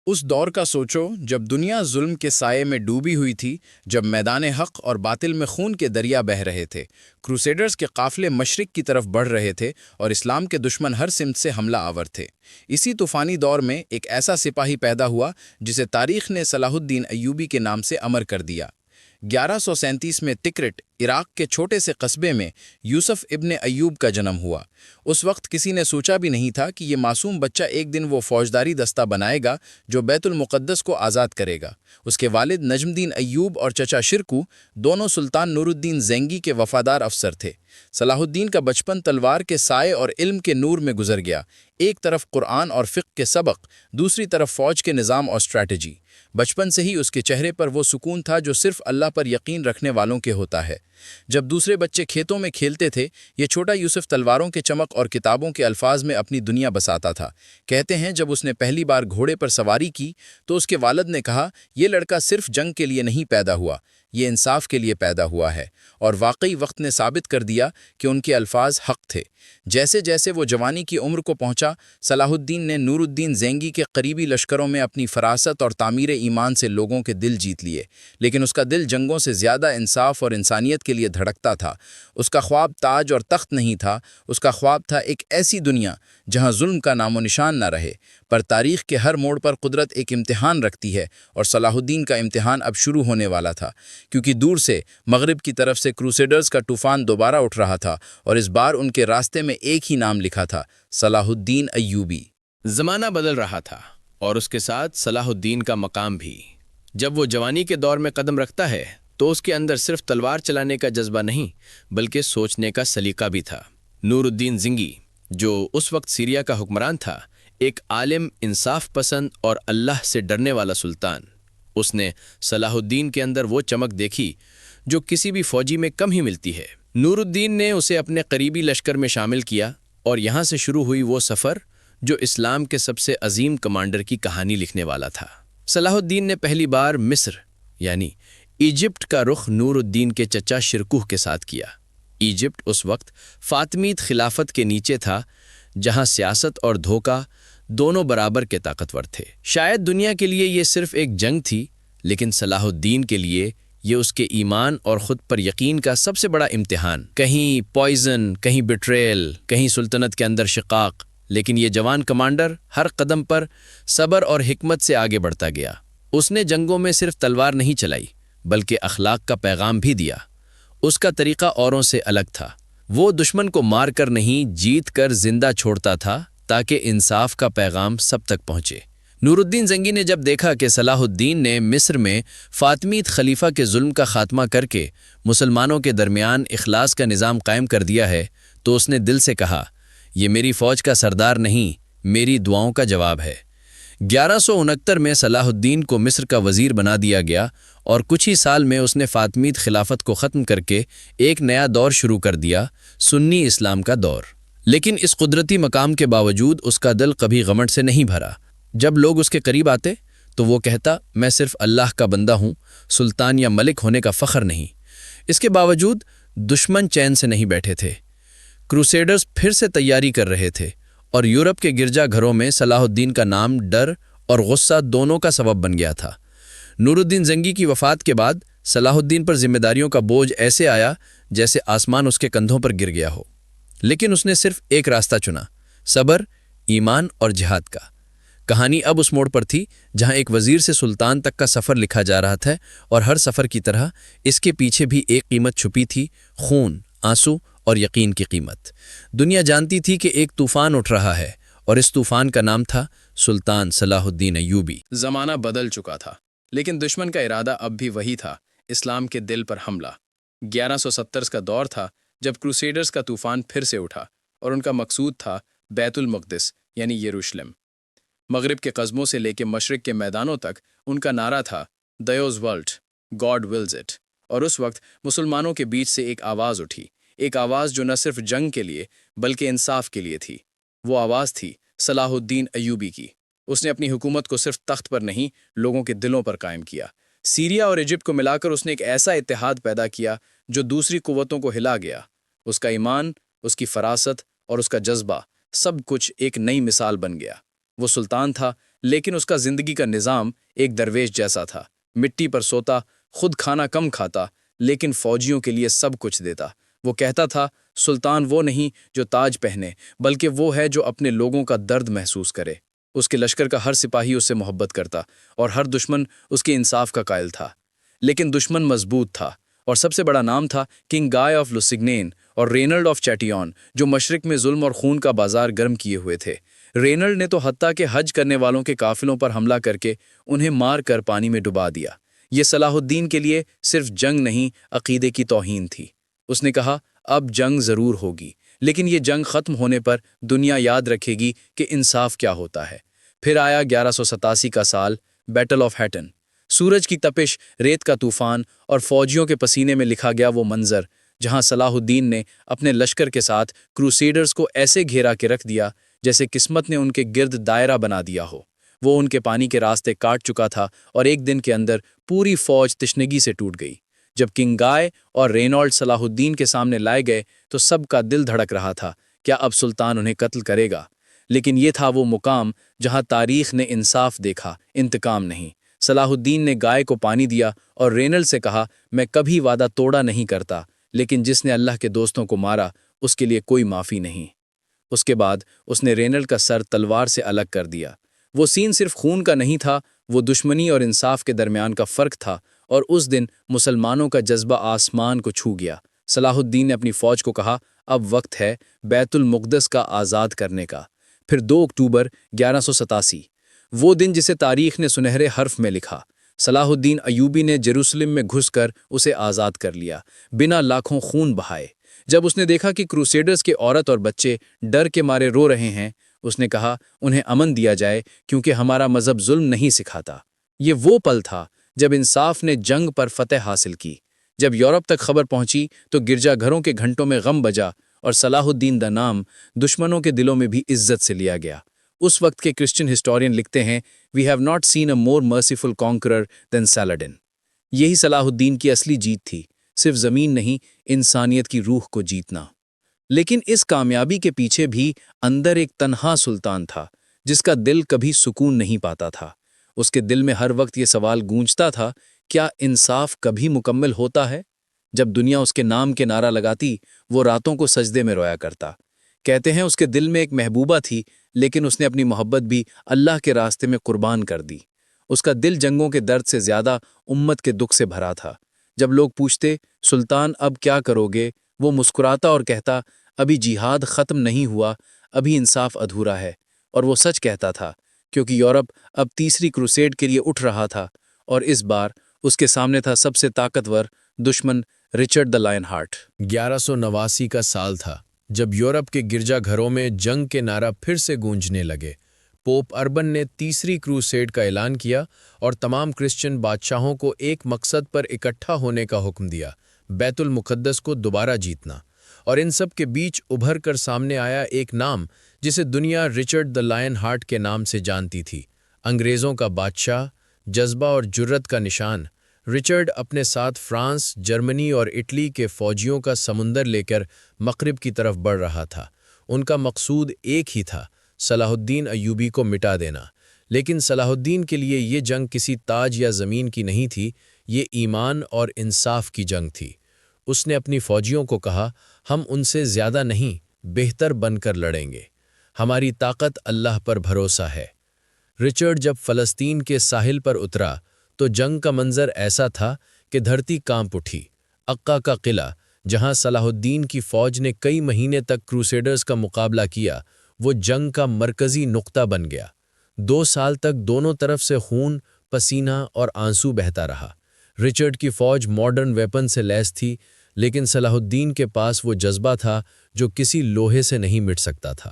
اس دور کا سوچو جب دنیا ظلم کے سائے میں ڈوبی ہوئی تھی، جب میدان حق اور باطل میں خون کے دریا بہہ رہے تھے، کروسیڈرز کے قافلے مشرق کی طرف بڑھ رہے تھے اور اسلام کے دشمن ہر سمت سے حملہ آور تھے۔ اسی طوفانی دور میں ایک ایسا سپاہی پیدا ہوا جسے تاریخ نے صلاح الدین ایوبی کے نام سے امر کر دیا۔ 1137 میں تکرٹ، عراق کے چھوٹے سے قصبے میں یوسف ابن ایوب کا جنم ہوا۔ اس وقت کسی نے سوچا بھی نہیں تھا کہ یہ معصوم بچہ ایک دن وہ فوجداری دستہ بنائے گا جو بیت المقدس کو آزاد کرے گا۔ اس کے والد نجم الدین ایوب اور چچا شرکو دونوں سلطان نور الدین زینگی کے وفادار افسر تھے۔ صلاح الدین کا بچپن تلوار کے سائے اور علم کے نور میں گزر گیا، ایک طرف قرآن اور فقہ کے سبق، دوسری طرف فوج کے نظام اور اسٹریٹجی۔ بچپن سے ہی اس کے چہرے پر وہ سکون تھا جو صرف اللہ پر یقین رکھنے والوں کے ہوتا ہے۔ جب دوسرے بچے کھیتوں میں کھیلتے تھے، یہ چھوٹا یوسف تلواروں کے چمک اور کتابوں کے الفاظ میں اپنی دنیا بساتا تھا۔ کہتے ہیں جب اس نے پہلی بار گھوڑے پر سواری کی تو اس کے والد نے کہا، یہ لڑکا صرف جنگ کے لیے نہیں پیدا ہوا، یہ انصاف کے لیے پیدا ہوا ہے۔ اور واقعی وقت نے ثابت کر دیا کہ ان کے الفاظ حق تھے۔ جیسے جیسے وہ جوانی کی عمر کو پہنچا، صلاح الدین نے نور الدین زینگی کے قریبی لشکروں میں اپنی فراست اور تعمیر ایمان سے لوگوں کے دل جیت لیے، لیکن اس کا دل جنگوں سے زیادہ انصاف اور انسانیت کے لیے دھڑکتا تھا۔ اس کا خواب تاج اور تخت نہیں تھا، اس کا خواب تھا ایک ایسی دنیا جہاں ظلم کا نام و نشان نہ رہے۔ پر تاریخ کے ہر موڑ پر قدرت ایک امتحان رکھتی ہے، اور صلاح الدین کا امتحان اب شروع ہونے والا تھا، کیونکہ دور سے مغرب کی طرف سے کروسیڈرز کا طوفان دوبارہ اٹھ رہا تھا، اور اس بار ان کے راستے میں ایک ہی نام لکھا تھا: صلاح الدین ایوبی۔ زمانہ بدل رہا تھا، اور اس کے ساتھ صلاح الدین کا مقام بھی۔ جب وہ جوانی کے دور میں قدم رکھتا ہے تو اس کے اندر صرف تلوار چلانے کا جذبہ نہیں بلکہ سوچنے کا سلیقہ بھی تھا۔ نور الدین زنگی، جو اس وقت سیریا کا حکمران تھا، ایک عالم، انصاف پسند اور اللہ سے ڈرنے والا سلطان، اس نے صلاح الدین کے اندر وہ چمک دیکھی جو کسی بھی فوجی میں کم ہی ملتی ہے۔ نور الدین نے اسے اپنے قریبی لشکر میں شامل کیا، اور یہاں سے شروع ہوئی وہ سفر جو اسلام کے سب سے عظیم کمانڈر کی کہانی لکھنے والا تھا۔ صلاح الدین نے پہلی بار مصر یعنی ایجپٹ کا رخ نور الدین کے چچا شرکوہ کے ساتھ کیا۔ ایجپٹ اس وقت فاطمید خلافت کے نیچے تھا، جہاں سیاست اور دھوکہ دونوں برابر کے طاقتور تھے۔ شاید دنیا کے لیے یہ صرف ایک جنگ تھی، لیکن صلاح الدین کے لیے یہ اس کے ایمان اور خود پر یقین کا سب سے بڑا امتحان۔ کہیں پوائزن، کہیں بٹریل، کہیں سلطنت کے اندر شقاق، لیکن یہ جوان کمانڈر ہر قدم پر صبر اور حکمت سے آگے بڑھتا گیا۔ اس نے جنگوں میں صرف تلوار نہیں چلائی بلکہ اخلاق کا پیغام بھی دیا۔ اس کا طریقہ اوروں سے الگ تھا، وہ دشمن کو مار کر نہیں، جیت کر زندہ چھوڑتا تھا تاکہ انصاف کا پیغام سب تک پہنچے۔ نور الدین زنگی نے جب دیکھا کہ صلاح الدین نے مصر میں فاطمید خلیفہ کے ظلم کا خاتمہ کر کے مسلمانوں کے درمیان اخلاص کا نظام قائم کر دیا ہے، تو اس نے دل سے کہا، یہ میری فوج کا سردار نہیں، میری دعاؤں کا جواب ہے۔ 1169 میں صلاح الدین کو مصر کا وزیر بنا دیا گیا، اور کچھ ہی سال میں اس نے فاطمید خلافت کو ختم کر کے ایک نیا دور شروع کر دیا، سنی اسلام کا دور۔ لیکن اس قدرتی مقام کے باوجود اس کا دل کبھی غمنڈ سے نہیں بھرا۔ جب لوگ اس کے قریب آتے تو وہ کہتا، میں صرف اللہ کا بندہ ہوں، سلطان یا ملک ہونے کا فخر نہیں۔ اس کے باوجود دشمن چین سے نہیں بیٹھے تھے۔ کروسیڈرز پھر سے تیاری کر رہے تھے، اور یورپ کے گرجا گھروں میں صلاح الدین کا نام ڈر اور غصہ دونوں کا سبب بن گیا تھا۔ نور الدین زنگی کی وفات کے بعد صلاح الدین پر ذمہ داریوں کا بوجھ ایسے آیا جیسے آسمان اس کے کندھوں پر گر گیا ہو، لیکن اس نے صرف ایک راستہ چنا: صبر، ایمان اور جہاد کا۔ کہانی اب اس موڑ پر تھی جہاں ایک وزیر سے سلطان تک کا سفر لکھا جا رہا تھا، اور ہر سفر کی طرح اس کے پیچھے بھی ایک قیمت چھپی تھی: خون، آنسو اور یقین کی قیمت۔ دنیا جانتی تھی کہ ایک طوفان اٹھ رہا ہے، اور اس طوفان کا نام تھا سلطان صلاح الدین ایوبی۔ زمانہ بدل چکا تھا، لیکن دشمن کا ارادہ اب بھی وہی تھا: اسلام کے دل پر حملہ۔ 1170 کا دور تھا جب کروسیڈرز کا طوفان پھر سے اٹھا، اور ان کا مقصود تھا بیت المقدس یعنی یروشلم۔ مغرب کے قصبوں سے لے کے مشرق کے میدانوں تک ان کا نعرہ تھا دیوز ولٹ، گاڈ ولز اٹ۔ اور اس وقت مسلمانوں کے بیچ سے ایک آواز اٹھی، ایک آواز جو نہ صرف جنگ کے لیے بلکہ انصاف کے لیے تھی۔ وہ آواز تھی صلاح الدین ایوبی کی۔ اس نے اپنی حکومت کو صرف تخت پر نہیں، لوگوں کے دلوں پر قائم کیا۔ سیریا اور ایجپٹ کو ملا کر اس نے ایک ایسا اتحاد پیدا کیا جو دوسری قوتوں کو ہلا گیا۔ اس کا ایمان، اس کی فراست اور اس کا جذبہ، سب کچھ ایک نئی مثال بن گیا۔ وہ سلطان تھا لیکن اس کا زندگی کا نظام ایک درویش جیسا تھا، مٹی پر سوتا، خود کھانا کم کھاتا، لیکن فوجیوں کے لیے سب کچھ دیتا۔ وہ کہتا تھا، سلطان وہ نہیں جو تاج پہنے، بلکہ وہ ہے جو اپنے لوگوں کا درد محسوس کرے۔ اس کے لشکر کا ہر سپاہی اس سے محبت کرتا اور ہر دشمن اس کے انصاف کا قائل تھا۔ لیکن دشمن مضبوط تھا، اور سب سے بڑا نام تھا کنگ گائے آف لوسگنین اور رینلڈ آف چیٹیون، جو مشرق میں ظلم اور خون کا بازار گرم کیے ہوئے تھے۔ رینلڈ نے تو حتیٰ کہ حج کرنے والوں کے قافلوں پر حملہ کر کے انہیں مار کر پانی میں ڈبا دیا۔ یہ صلاح الدین کے لیے صرف جنگ نہیں، عقیدے کی توہین تھی۔ اس نے کہا، اب جنگ ضرور ہوگی، لیکن یہ جنگ ختم ہونے پر دنیا یاد رکھے گی کہ انصاف کیا ہوتا ہے۔ پھر آیا 1187 کا سال، بیٹل آف ہیٹن۔ سورج کی تپش، ریت کا طوفان اور فوجیوں کے پسینے میں لکھا گیا وہ منظر جہاں صلاح الدین نے اپنے لشکر کے ساتھ کروسیڈرز کو ایسے گھیرا کے رکھ دیا جیسے قسمت نے ان کے گرد دائرہ بنا دیا ہو۔ وہ ان کے پانی کے راستے کاٹ چکا تھا اور ایک دن کے اندر پوری فوج تشنگی سے ٹوٹ گئی۔ جب کنگ گائے اور رینالڈ صلاح الدین کے سامنے لائے گئے تو سب کا دل دھڑک رہا تھا، کیا اب سلطان انہیں قتل کرے گا؟ لیکن یہ تھا وہ مقام جہاں تاریخ نے انصاف دیکھا، انتقام نہیں۔ صلاح الدین نے گائے کو پانی دیا اور رینلڈ سے کہا، میں کبھی وعدہ توڑا نہیں کرتا، لیکن جس نے اللہ کے دوستوں کو مارا اس کے لیے کوئی معافی نہیں۔ اس کے بعد اس نے رینلڈ کا سر تلوار سے الگ کر دیا۔ وہ سین صرف خون کا نہیں تھا، وہ دشمنی اور انصاف کے درمیان کا فرق تھا، اور اس دن مسلمانوں کا جذبہ آسمان کو چھو گیا۔ صلاح الدین نے اپنی فوج کو کہا، اب وقت ہے بیت المقدس کا آزاد کرنے کا۔ پھر 2 اکتوبر 1187، وہ دن جسے تاریخ نے سنہرے حرف میں لکھا، صلاح الدین ایوبی نے جیروسلم میں گھس کر اسے آزاد کر لیا، بنا لاکھوں خون بہائے۔ جب اس نے دیکھا کہ کروسیڈرز کے عورت اور بچے ڈر کے مارے رو رہے ہیں، اس نے کہا، انہیں امن دیا جائے کیونکہ ہمارا مذہب ظلم نہیں سکھاتا۔ یہ وہ پل تھا جب انصاف نے جنگ پر فتح حاصل کی۔ جب یورپ تک خبر پہنچی تو گرجا گھروں کے گھنٹوں میں غم بجا اور صلاح الدین دا نام دشمنوں کے دلوں میں بھی عزت سے لیا گیا۔ اس وقت کے کرسچن ہسٹورین لکھتے ہیں، "We have not seen a more merciful conqueror than Saladin." یہی صلاح الدین کی اصلی جیت تھی، صرف زمین نہیں، انسانیت کی روح کو جیتنا۔ لیکن اس کامیابی کے پیچھے بھی اندر ایک تنہا سلطان تھا جس کا دل کبھی سکون نہیں پاتا تھا۔ اس کے دل میں ہر وقت یہ سوال گونجتا تھا، کیا انصاف کبھی مکمل ہوتا ہے؟ جب دنیا اس کے نام کے نعرہ لگاتی، وہ راتوں کو سجدے میں رویا کرتا۔ کہتے ہیں اس کے دل میں ایک محبوبہ تھی، لیکن اس نے اپنی محبت بھی اللہ کے راستے میں قربان کر دی۔ اس کا دل جنگوں کے درد سے زیادہ امت کے دکھ سے بھرا تھا۔ جب لوگ پوچھتے، سلطان اب کیا کرو گے، وہ مسکراتا اور کہتا، ابھی جہاد ختم نہیں ہوا، ابھی انصاف ادھورا ہے۔ اور وہ سچ کہتا تھا، کیونکہ یورپ اب تیسری کروسیڈ کے لیے اٹھ رہا تھا، اور اس بار اس کے سامنے تھا سب سے طاقتور دشمن، رچرڈ دا لائن ہارٹ۔ 1189 کا سال تھا جب یورپ کے گرجا گھروں میں جنگ کے نعرہ پھر سے گونجنے لگے۔ پوپ اربن نے تیسری کروسیڈ کا اعلان کیا اور تمام کرسچن بادشاہوں کو ایک مقصد پر اکٹھا ہونے کا حکم دیا، بیت المقدس کو دوبارہ جیتنا۔ اور ان سب کے بیچ ابھر کر سامنے آیا ایک نام جسے دنیا رچرڈ دا لائن ہارٹ کے نام سے جانتی تھی، انگریزوں کا بادشاہ، جذبہ اور جرت کا نشان۔ رچرڈ اپنے ساتھ فرانس، جرمنی اور اٹلی کے فوجیوں کا سمندر لے کر مغرب کی طرف بڑھ رہا تھا۔ ان کا مقصود ایک ہی تھا، صلاح الدین ایوبی کو مٹا دینا۔ لیکن صلاح الدین کے لیے یہ جنگ کسی تاج یا زمین کی نہیں تھی، یہ ایمان اور انصاف کی جنگ تھی۔ اس نے اپنی فوجیوں کو کہا، ہم ان سے زیادہ نہیں، بہتر بن کر لڑیں گے۔ ہماری طاقت اللہ پر بھروسہ ہے۔ رچرڈ جب فلسطین کے ساحل پر اترا تو جنگ کا منظر ایسا تھا کہ دھرتی کانپ اٹھی۔ عقا کا قلعہ، جہاں صلاح الدین کی فوج نے کئی مہینے تک کروسیڈرز کا مقابلہ کیا، وہ جنگ کا مرکزی نقطہ بن گیا۔ 2 سال تک دونوں طرف سے خون، پسینہ اور آنسو بہتا رہا۔ رچرڈ کی فوج ماڈرن ویپن سے لیس تھی، لیکن صلاح الدین کے پاس وہ جذبہ تھا جو کسی لوہے سے نہیں مٹ سکتا تھا۔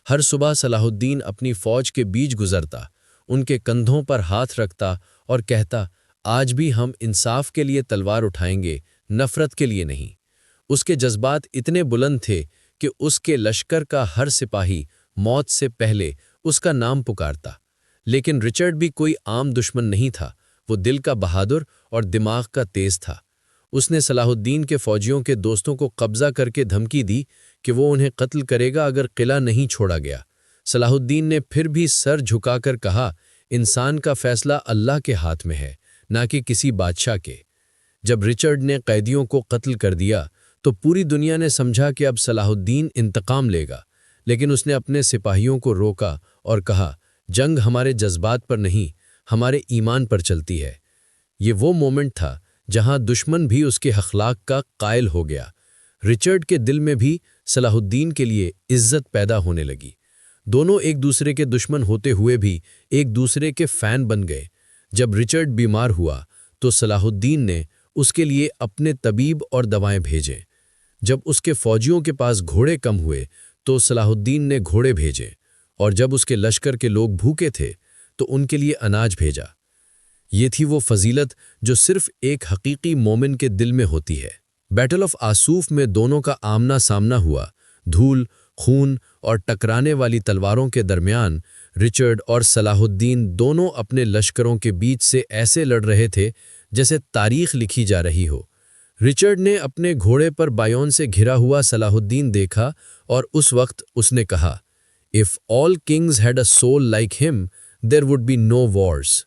ہر صبح صلاح الدین اپنی فوج کے بیچ گزرتا، ان کے کندھوں پر ہاتھ رکھتا اور کہتا، آج بھی ہم انصاف کے لیے تلوار اٹھائیں گے، نفرت کے لیے نہیں۔ اس کے جذبات اتنے بلند تھے کہ اس کے لشکر کا ہر سپاہی موت سے پہلے اس کا نام پکارتا۔ لیکن رچرڈ بھی کوئی عام دشمن نہیں تھا، وہ دل کا بہادر اور دماغ کا تیز تھا۔ اس نے صلاح الدین کے فوجیوں کے دوستوں کو قبضہ کر کے دھمکی دی کہ وہ انہیں قتل کرے گا اگر قلعہ نہیں چھوڑا گیا۔ صلاح الدین نے پھر بھی سر جھکا کر کہا، انسان کا فیصلہ اللہ کے ہاتھ میں ہے، نہ کہ کسی بادشاہ کے۔ جب رچرڈ نے قیدیوں کو قتل کر دیا تو پوری دنیا نے سمجھا کہ اب صلاح الدین انتقام لے گا، لیکن اس نے اپنے سپاہیوں کو روکا اور کہا، جنگ ہمارے جذبات پر نہیں، ہمارے ایمان پر چلتی ہے۔ یہ وہ مومنٹ تھا جہاں دشمن بھی اس کے اخلاق کا قائل ہو گیا۔ رچرڈ کے دل میں بھی صلاح الدین کے لیے عزت پیدا ہونے لگی۔ دونوں ایک دوسرے کے دشمن ہوتے ہوئے بھی ایک دوسرے کے فین بن گئے۔ جب رچرڈ بیمار ہوا تو صلاح الدین نے اس کے لیے اپنے طبیب اور دوائیں بھیجے۔ جب اس کے فوجیوں کے پاس گھوڑے کم ہوئے تو صلاح الدین نے گھوڑے بھیجے، اور جب اس کے لشکر کے لوگ بھوکے تھے تو ان کے لیے اناج بھیجا۔ یہ تھی وہ فضیلت جو صرف ایک حقیقی مومن کے دل میں ہوتی ہے۔ بیٹل آف آسوف میں دونوں کا آمنا سامنا ہوا۔ دھول، خون اور ٹکرانے والی تلواروں کے درمیان رچرڈ اور صلاح الدین دونوں اپنے لشکروں کے بیچ سے ایسے لڑ رہے تھے جیسے تاریخ لکھی جا رہی ہو۔ رچرڈ نے اپنے گھوڑے پر بایون سے گھرا ہوا صلاح الدین دیکھا اور اس وقت اس نے کہا، "If all kings had a soul like him, there would be no wars."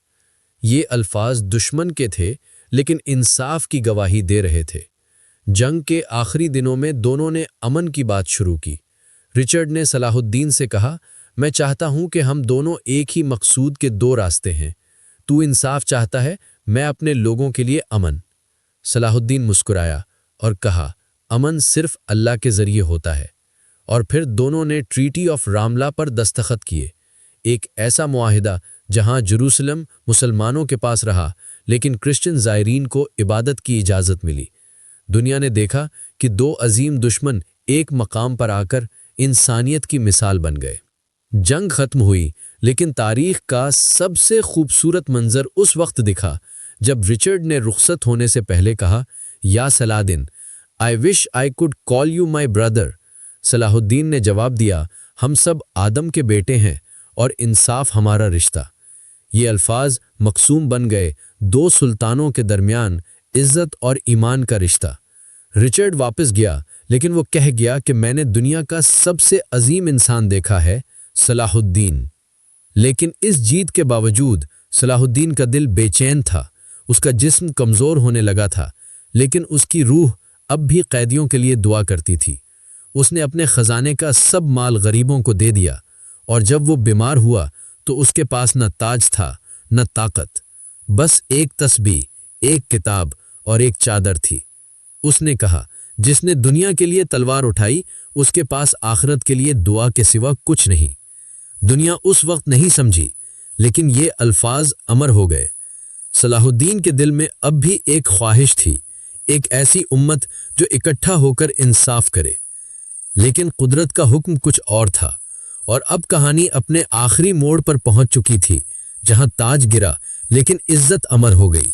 یہ الفاظ دشمن کے تھے لیکن انصاف کی گواہی دے رہے تھے۔ جنگ کے آخری دنوں میں دونوں نے امن کی بات شروع کی۔ رچرڈ نے صلاح الدین سے کہا، "میں چاہتا ہوں کہ ہم دونوں ایک ہی مقصود کے دو راستے ہیں۔ تو انصاف چاہتا ہے، میں اپنے لوگوں کے لیے امن۔ صلاح الدین مسکرایا اور کہا، "امن صرف اللہ کے ذریعے ہوتا ہے۔ اور پھر دونوں نے ٹریٹی آف راملا پر دستخط کیے، ایک ایسا معاہدہ جہاں جروسلم مسلمانوں کے پاس رہا لیکن کرسچن زائرین کو عبادت کی اجازت ملی۔ دنیا نے دیکھا کہ دو عظیم دشمن ایک مقام پر آ کر انسانیت کی مثال بن گئے۔ جنگ ختم ہوئی لیکن تاریخ کا سب سے خوبصورت منظر اس وقت دکھا جب رچرڈ نے رخصت ہونے سے پہلے کہا، یا سلادن، I wish I could call you my brother۔ صلاح الدین نے جواب دیا، ہم سب آدم کے بیٹے ہیں اور انصاف ہمارا رشتہ۔ یہ الفاظ مقسوم بن گئے دو سلطانوں کے درمیان عزت اور ایمان کا رشتہ۔ رچرڈ واپس گیا لیکن وہ کہہ گیا کہ میں نے دنیا کا سب سے عظیم انسان دیکھا ہے، صلاح الدین۔ لیکن اس جیت کے باوجود صلاح الدین کا دل بے چین تھا، اس کا جسم کمزور ہونے لگا تھا، لیکن اس کی روح اب بھی قیدیوں کے لیے دعا کرتی تھی۔ اس نے اپنے خزانے کا سب مال غریبوں کو دے دیا، اور جب وہ بیمار ہوا تو اس کے پاس نہ تاج تھا نہ طاقت، بس ایک تسبیح، ایک کتاب اور ایک چادر تھی۔ اس نے کہا، جس نے دنیا کے لیے تلوار اٹھائی اس کے پاس آخرت کے لیے دعا کے سوا کچھ نہیں۔ دنیا اس وقت نہیں سمجھی لیکن یہ الفاظ امر ہو گئے۔ صلاح الدین کے دل میں اب بھی ایک خواہش تھی، ایک ایسی امت جو اکٹھا ہو کر انصاف کرے، لیکن قدرت کا حکم کچھ اور تھا، اور اب کہانی اپنے آخری موڑ پر پہنچ چکی تھی، جہاں تاج گرا لیکن عزت امر ہو گئی۔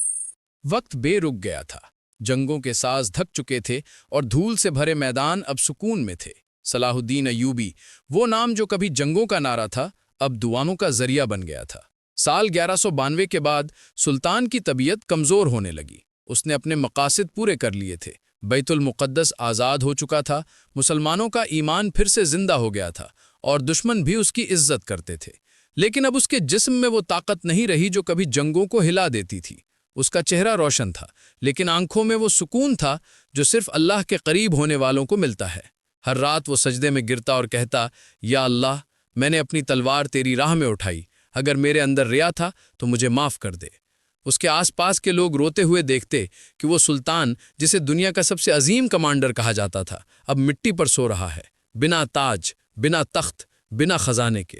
وقت بے رک گیا تھا، جنگوں کے ساز تھک چکے تھے اور دھول سے بھرے میدان اب سکون میں تھے۔ صلاح الدین ایوبی، وہ نام جو کبھی جنگوں کا نعرہ تھا، اب دعاؤں کا ذریعہ بن گیا تھا۔ سال 1192 کے بعد سلطان کی طبیعت کمزور ہونے لگی۔ اس نے اپنے مقاصد پورے کر لیے تھے، بیت المقدس آزاد ہو چکا تھا، مسلمانوں کا ایمان پھر سے زندہ ہو گیا تھا، اور دشمن بھی اس کی عزت کرتے تھے۔ لیکن اب اس کے جسم میں وہ طاقت نہیں رہی جو کبھی جنگوں کو ہلا دیتی تھی۔ اس کا چہرہ روشن تھا لیکن آنکھوں میں وہ سکون تھا جو صرف اللہ کے قریب ہونے والوں کو ملتا ہے۔ ہر رات وہ سجدے میں گرتا اور کہتا، یا اللہ، میں نے اپنی تلوار تیری راہ میں اٹھائی، اگر میرے اندر ریا تھا تو مجھے معاف کر دے۔ اس کے آس پاس کے لوگ روتے ہوئے دیکھتے کہ وہ سلطان جسے دنیا کا سب سے عظیم کمانڈر کہا جاتا تھا اب مٹی پر سو رہا ہے، بنا تاج، بنا تخت، بنا خزانے کے۔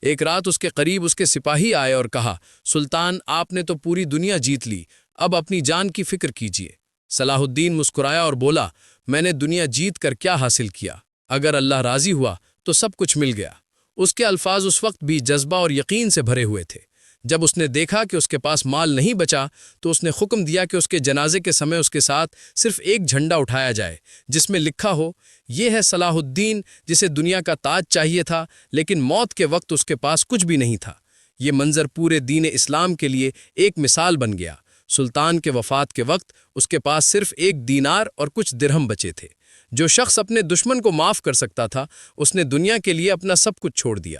ایک رات اس کے قریب اس کے سپاہی آئے اور کہا، سلطان، آپ نے تو پوری دنیا جیت لی، اب اپنی جان کی فکر کیجیے۔ صلاح الدین مسکرایا اور بولا، میں نے دنیا جیت کر کیا حاصل کیا؟ اگر اللہ راضی ہوا تو سب کچھ مل گیا۔ اس کے الفاظ اس وقت بھی جذبہ اور یقین سے بھرے ہوئے تھے۔ جب اس نے دیکھا کہ اس کے پاس مال نہیں بچا تو اس نے حکم دیا کہ اس کے جنازے کے سمے اس کے ساتھ صرف ایک جھنڈا اٹھایا جائے جس میں لکھا ہو، یہ ہے صلاح الدین جسے دنیا کا تاج چاہیے تھا لیکن موت کے وقت اس کے پاس کچھ بھی نہیں تھا۔ یہ منظر پورے دین اسلام کے لیے ایک مثال بن گیا۔ سلطان کے وفات کے وقت اس کے پاس صرف ایک دینار اور کچھ درہم بچے تھے۔ جو شخص اپنے دشمن کو معاف کر سکتا تھا اس نے دنیا کے لیے اپنا سب کچھ چھوڑ دیا۔